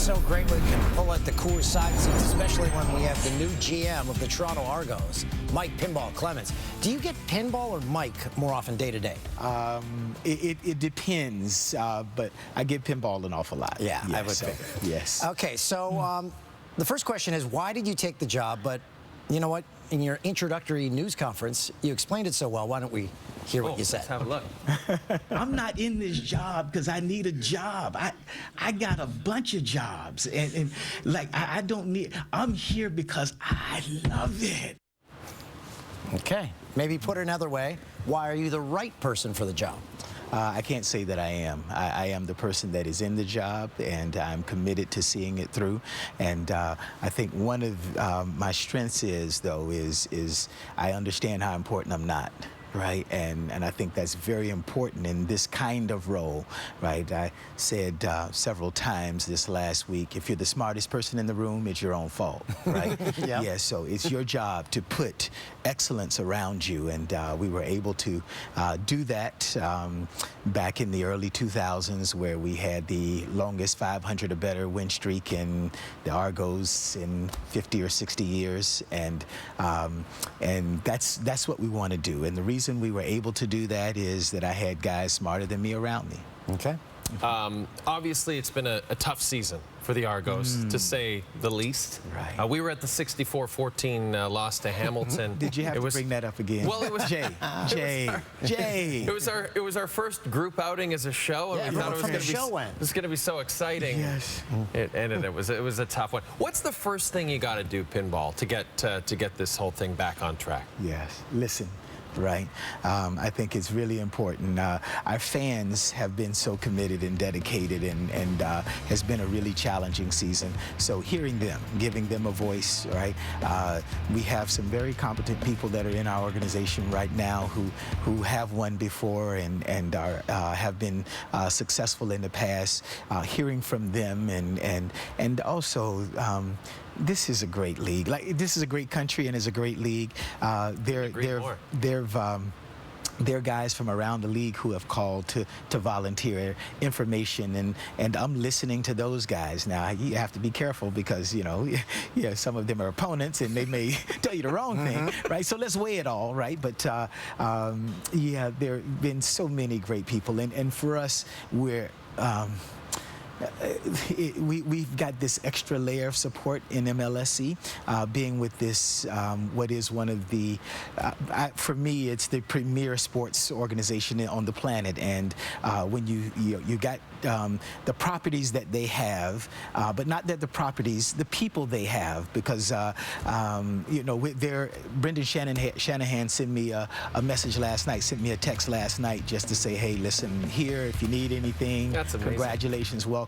so great when we can pull at the cooler side seats, especially when we have the new GM of the Toronto Argos, Mike Pinball Clemons. Do you get Pinball or Mike more often day to day? It depends, but I get Pinball an awful lot. Yeah, yes, I would think. Yes. Okay, so the first question is, why did you take the job? But you know what? In your introductory news conference, you explained it so well. Why don't we hear what you said? Let's have a look. I'm not in this job because I need a job. I got a bunch of jobs, and like I don't need. I'm here because I love it. Okay, maybe put it another way. Why are you the right person for the job? I can't say that I am. I am the person that is in the job, and I'm committed to seeing it through. And I think one of my strengths is I understand how important I'm not. Right, and I think that's very important in this kind of role, right? I said several times this last week, if you're the smartest person in the room, it's your own fault, right? Yeah. Yeah, so it's your job to put excellence around you, and we were able to do that back in the early 2000s, where we had the longest 500 or better win streak in the Argos in 50 or 60 years, and that's what we want to do. And the reason we were able to do that is that I had guys smarter than me around me. Okay. Obviously, it's been a tough season for the Argos, to say the least. Right. We were at the 64-14 loss to Hamilton. Did you have to bring that up again? Well, it was Jay. It was our first group outing as a show, and Yeah, we thought it was going to be so exciting. Yes. And it was a tough one. What's the first thing you got to do, Pinball, to get this whole thing back on track? Yes. Listen. Right. I think it's really important. Our fans have been so committed and dedicated, and has been a really challenging season. So hearing them, giving them a voice, right? We have some very competent people that are in our organization right now who have won before and have been successful in the past. Hearing from them and also this is a great league. Like, this is a great country and is a great league. There are guys from around the league who have called to volunteer information, and I'm listening to those guys. Now, you have to be careful because, you know, yeah, some of them are opponents and they may tell you the wrong thing, right? So let's weigh it all, right? But yeah, there have been so many great people, and for us, we've got this extra layer of support in MLSC, being with this, what is one of the, for me, it's the premier sports organization on the planet. And when you got the properties that they have, but not that the properties, the people they have, because, you know, Brendan Shanahan sent me a message last night, sent me a text last night just to say, hey, listen, here, if you need anything, that's amazing. Congratulations, welcome.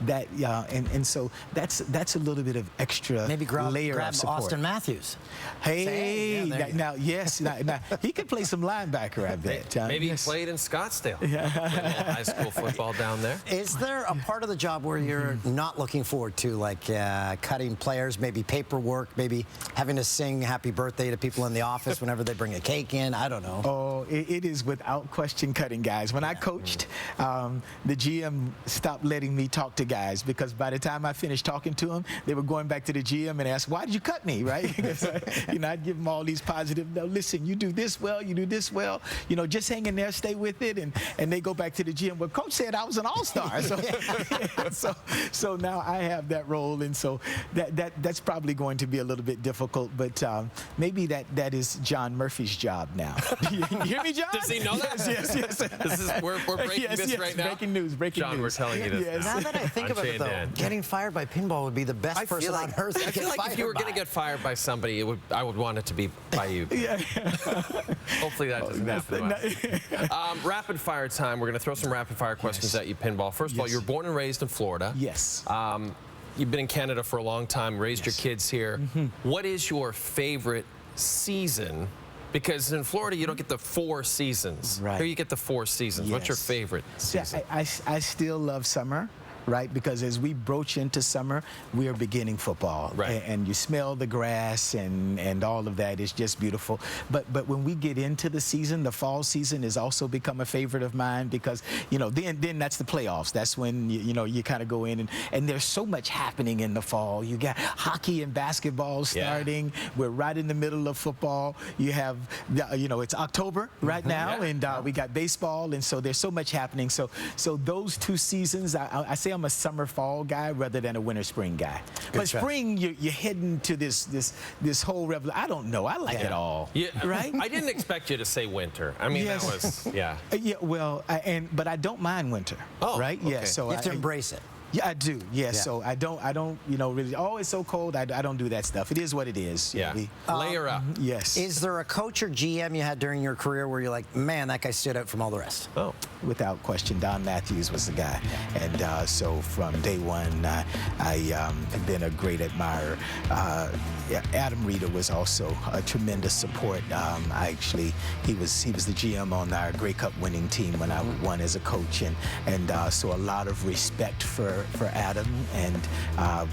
That and so that's a little bit of extra layer of support. Austin Matthews. Hey, yeah, now yes, now he could play some linebacker, I bet. Maybe yes. he played in Scottsdale. Yeah. High school football down there. Is there a part of the job where you're not looking forward to, like cutting players, maybe paperwork, maybe having to sing happy birthday to people in the office whenever they bring a cake in? I don't know. Oh, it is without question cutting guys. When I coached, the GM stopped letting me talk to guys, because by the time I finished talking to them, they were going back to the GM and ask, why did you cut me, right? You know, I'd give them all these positive, no, listen, you do this well, you do this well, you know, just hang in there, stay with it, and they go back to the GM. Well, coach said I was an all-star, so now I have that role, and so that's probably going to be a little bit difficult, but maybe that is John Murphy's job now. You hear me, John? Does he know that? Yes. We're breaking this right now. Breaking news. John, we're telling you this. Yes. Now that I think about it, though, getting fired by Pinball would be the best person on earth. I feel like if you were going to get fired by somebody, I would want it to be by you. Yeah. Hopefully that doesn't happen. Rapid fire time. We're going to throw some rapid fire questions at you, Pinball. First of all, you were born and raised in Florida. Yes. You've been in Canada for a long time, raised your kids here. What is your favorite season? Because in Florida, you don't get the 4 seasons. Right. Here you get the 4 seasons. Yes. What's your favorite season? I still love summer. right? Because as we broach into summer, we are beginning football. Right. And you smell the grass and all of that is just beautiful. But when we get into the season, the fall season has also become a favorite of mine because, then that's the playoffs. That's when, you kind of go in and there's so much happening in the fall. You got hockey and basketball starting. Yeah. We're right in the middle of football. You have, it's October right now, and we got baseball, and so there's so much happening. So those two seasons, I say I'm a summer-fall guy rather than a winter-spring guy. But spring, you're heading to this whole revolution. I don't know. I like it all. Yeah. Right? I didn't expect you to say winter. I mean, that was, yeah, well, but I don't mind winter. Oh, right? Okay. Yeah, so you have to embrace it. Yeah, I do. Yeah, so I don't, really. Oh, it's so cold. I don't do that stuff. It is what it is. Yeah. Layer up. Yes. Is there a coach or GM you had during your career where you're like, man, that guy stood out from all the rest? Oh. Without question, Don Matthews was the guy, and so from day one, I have been a great admirer. Adam Reeder was also a tremendous support. He was the GM on our Grey Cup winning team when I won as a coach, and so a lot of respect for Adam,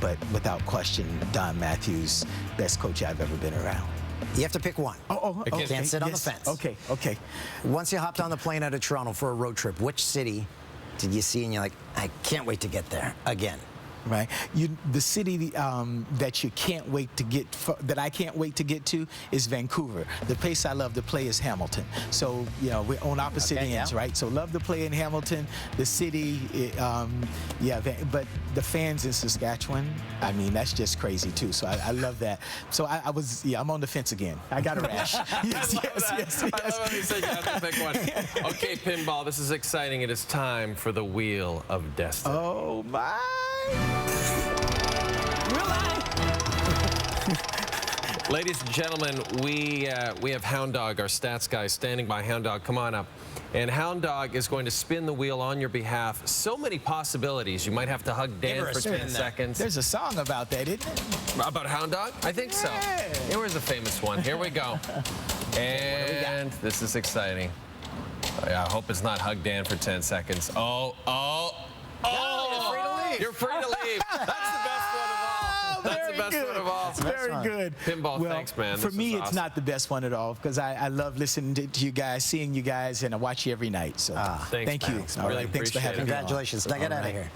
but without question, Don Matthews, best coach I've ever been around. You have to pick one. Okay. Can't sit on the fence. Okay. Once you hopped on the plane out of Toronto for a road trip, which city did you see and you're like, I can't wait to get there again? Right. The city that you can't wait to that I can't wait to get to is Vancouver. The place I love to play is Hamilton. So, we're on opposite ends, right? So love to play in Hamilton. The city, but the fans in Saskatchewan, I mean, that's just crazy too. So I love that. So I'm on the fence again. I got a rash. yes. I love how you said you have to pick one. Okay, Pinball, this is exciting. It is time for the Wheel of Destiny. Oh, my. Ladies and gentlemen, we have Hound Dog, our stats guy, standing by. Hound Dog, come on up. And Hound Dog is going to spin the wheel on your behalf. So many possibilities. You might have to hug Dan for 10 seconds. There's a song about that, isn't it? About Hound Dog? I think so. Here was a famous one. Here we go. And this is exciting. I hope it's not hug Dan for 10 seconds. Oh! You're free to leave. That's the best one of all. That's the best one of all. It's very good. Pinball, thanks, man. For me, it's not the best one at all because I love listening to you guys, seeing you guys, and I watch you every night. So thank you. All right, thanks for having me. Congratulations. Now get out of here.